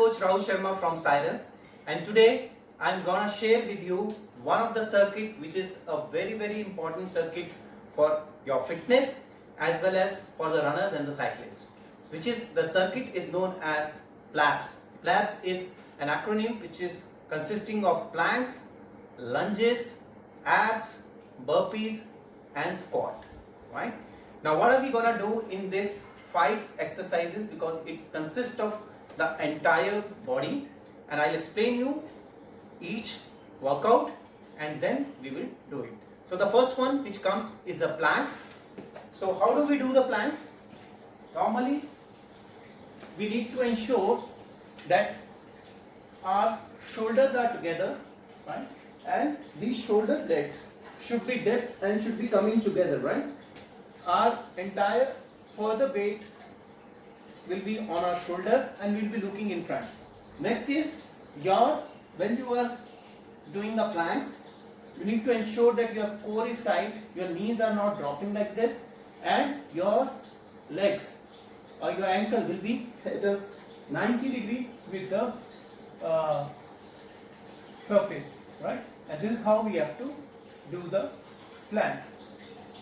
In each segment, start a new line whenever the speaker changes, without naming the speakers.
coach Rahul Sharma from Sirens, and today I'm gonna share with you one of the circuit which is a very important circuit for your fitness as well as for the runners and the cyclists, which is the circuit is known as PLAPS. PLAPS is an acronym which is consisting of planks, lunges, abs, burpees and squat. Right? Now what are we gonna do in this 5 exercises, because it consists of the entire body, and I'll explain you each workout and then we will do it. So the first one which comes is the planks. So how do we do the planks? Normally we need to ensure that our shoulders are together, right? And these shoulder blades should be dipped and should be coming together, right? Our entire further weight will be on our shoulders and we'll be looking in front. Next is when you are doing the planks, you need to ensure that your core is tight, your knees are not dropping like this, and your legs or your ankle will be at a 90 degree with the surface, right? And this is how we have to do the planks.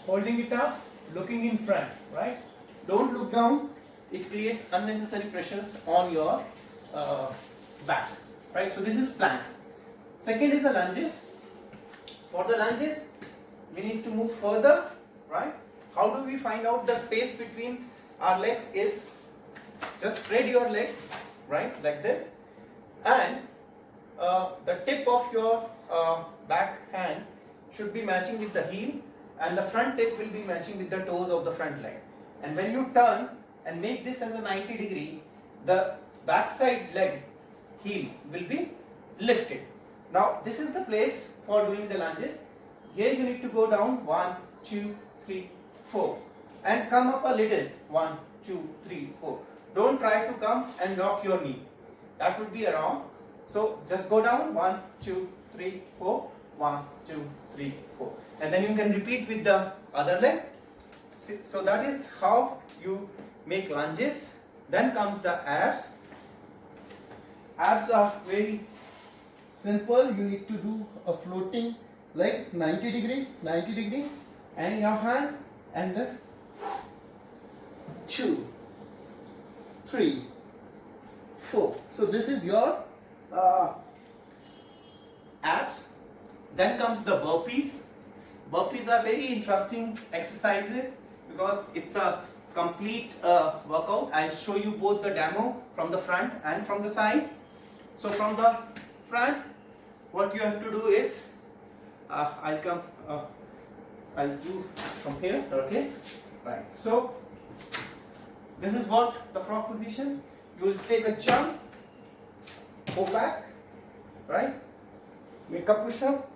Holding it up, looking in front, right? Don't look down, it creates unnecessary pressures on your back, right? So this is planks. Second is the lunges. For the lunges, we need to move further, right? How do we find out the space between our legs is just spread your leg, right, like this, and the tip of your back hand should be matching with the heel, and the front tip will be matching with the toes of the front leg. And when you turn and make this as a 90 degree, the backside leg heel will be lifted. Now this is the place for doing the lunges. Here you need to go down 1, 2, 3, 4 and come up a little 1, 2, 3, 4. Don't try to come and lock your knee. That would be wrong. So just go down 1, 2, 3, 4, 1, 2, 3, 4, and then you can repeat with the other leg. So that is how you make lunges. Then comes the abs. Abs are very simple. You need to do a floating leg 90 degree and your hands, and then 2, 3, 4. So this is your abs. Then comes the burpees. Burpees are very interesting exercises because it's a complete workout. I'll show you both the demo from the front and from the side. So from the front, what you have to do is I'll do from here, okay? Right. So this is what the frog position. You will take a jump, go back, right? Make a push up,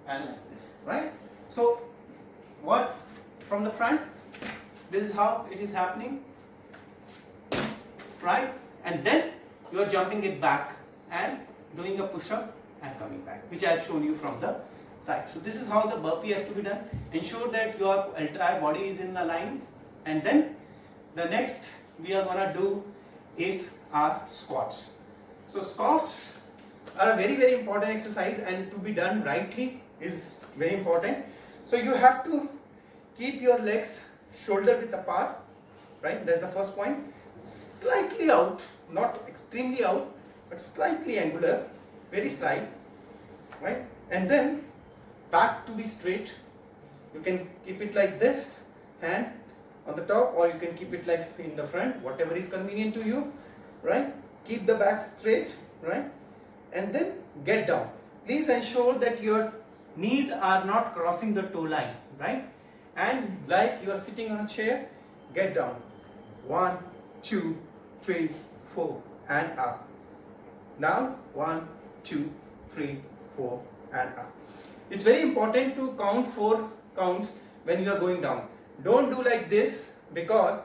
and like this, right? So what from the front, this is how it is happening, right? And then you are jumping it back and doing a push up and coming back, which I have shown you from the side. So this is how the burpee has to be done. Ensure that your entire body is in the line, and then the next we are gonna do is our squats. So squats are a very important exercise, and to be done rightly is very important. So you have to keep your legs shoulder width apart, right? That's the first point. Slightly out, not extremely out, but slightly angular, very slight, right? And then back to be straight. You can keep it like this, hand on the top, or you can keep it like in the front, whatever is convenient to you, right? Keep the back straight, right? And then get down. Please ensure that your knees are not crossing the toe line, right? And like you are sitting on a chair, get down. 1, 2, 3, 4 and up. Now 1, 2, 3, 4 and up. It's very important to count 4 counts when you are going down. Don't do like this, because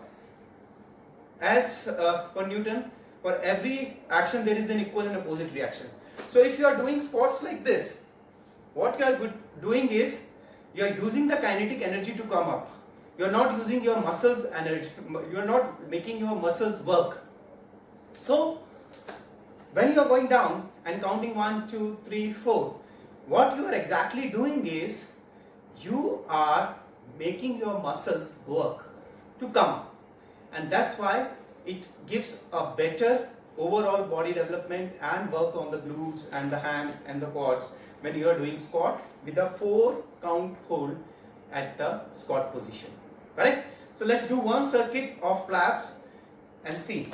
as per Newton, for every action there is an equal and opposite reaction. So if you are doing squats like this, what you are doing is you are using the kinetic energy to come up. You are not using your muscles energy, you are not making your muscles work, So when you are going down and counting 1, 2, 3, 4, what you are exactly doing is you are making your muscles work to come up, and that's why it gives a better overall body development and work on the glutes and the hams and the quads when you are doing squat with a 4 count hold at the squat position. Correct? So let's do one circuit of flaps and see.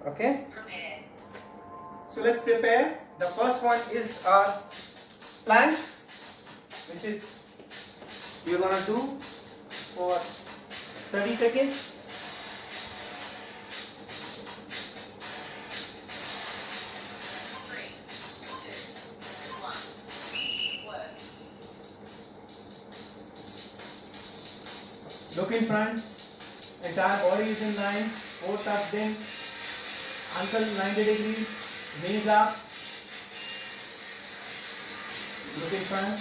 Okay?
Prepare.
So let's prepare. The first one is our planks, which is we are gonna do for 30 seconds.
Three, two, one. Work.
Look in front. Entire body is in line. Core tucked in. Ankle 90 degrees. Knees up. Look in front.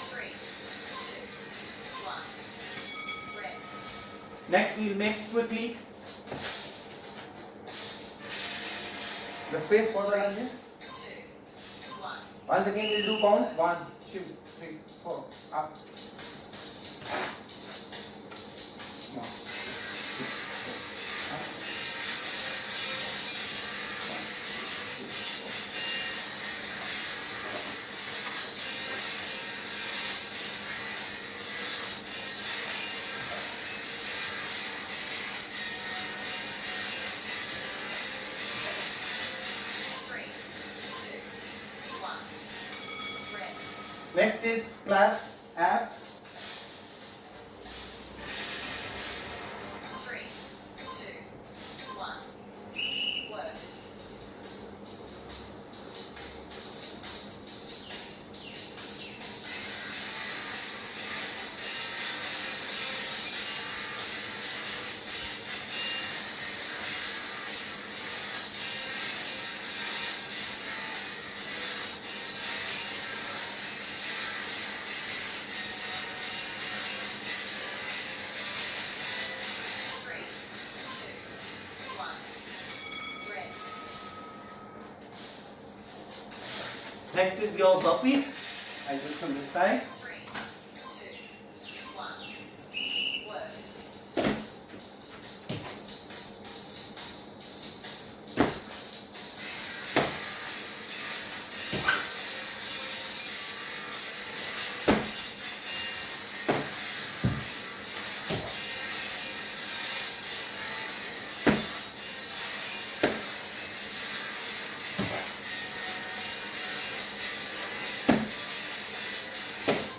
Three, two, one. Rest.
Next we will make quickly the space for the lunges.
Two, one.
Once again we'll do count 1, 2, 3, 4 up. Come on. Up. 1, 2, 4.
Three, two, one. Rest.
Next is claps, abs.
Three, two, one. Work. Three, two, one. Rest.
Next is your burpees. I'll do from this side.
Three, two, one. Work.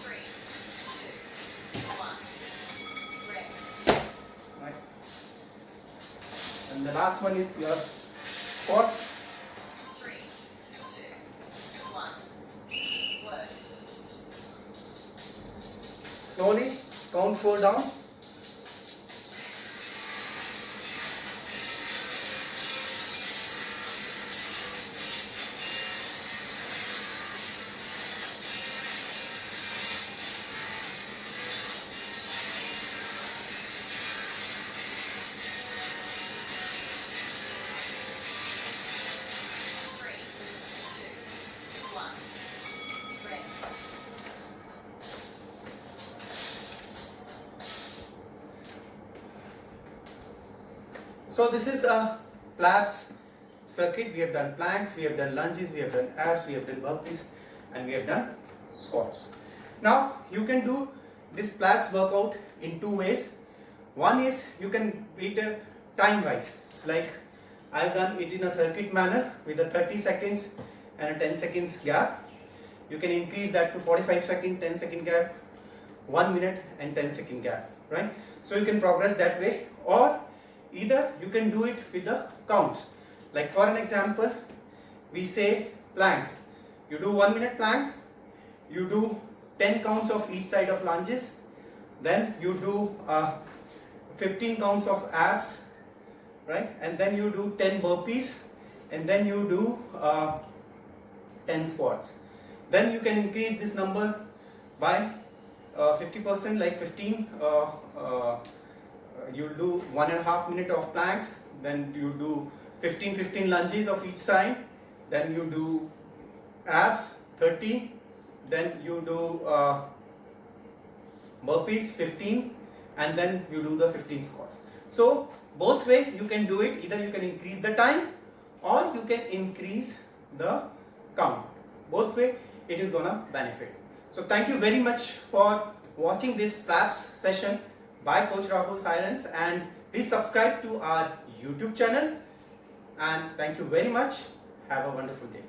Three, two, one. Rest.
Right. And the last one is your squats.
Three, two, one. Work.
Slowly count 4 down.
Three, two, one. Rest.
So this is a flaps circuit. We have done planks, we have done lunges, we have done abs, we have done burpees, and we have done squats. Now you can do this flaps workout in 2 ways. One is you can beat it time wise. It's like I've done it in a circuit manner with a 30 seconds and a 10 seconds gap. You can increase that to 45 second, 10 second gap, 1 minute and 10 second gap, right? So you can progress that way, or either you can do it with the counts. Like for an example, we say planks. You do 1 minute plank, you do 10 counts of each side of lunges, then you do 15 counts of abs, right? And then you do 10 burpees, and then you do 10 squats. Then you can increase this number by 50%, like 15. You'll do 1.5 minutes of planks, then you do 15 lunges of each side, then you do abs 30, then you do burpees 15, and then you do the 15 squats. So both way you can do it. Either you can increase the time or you can increase the count. Both way it is gonna benefit. So thank you very much for watching this PRAPS session by Coach Rahul Sirens, and please subscribe to our YouTube channel, and thank you very much. Have a wonderful day.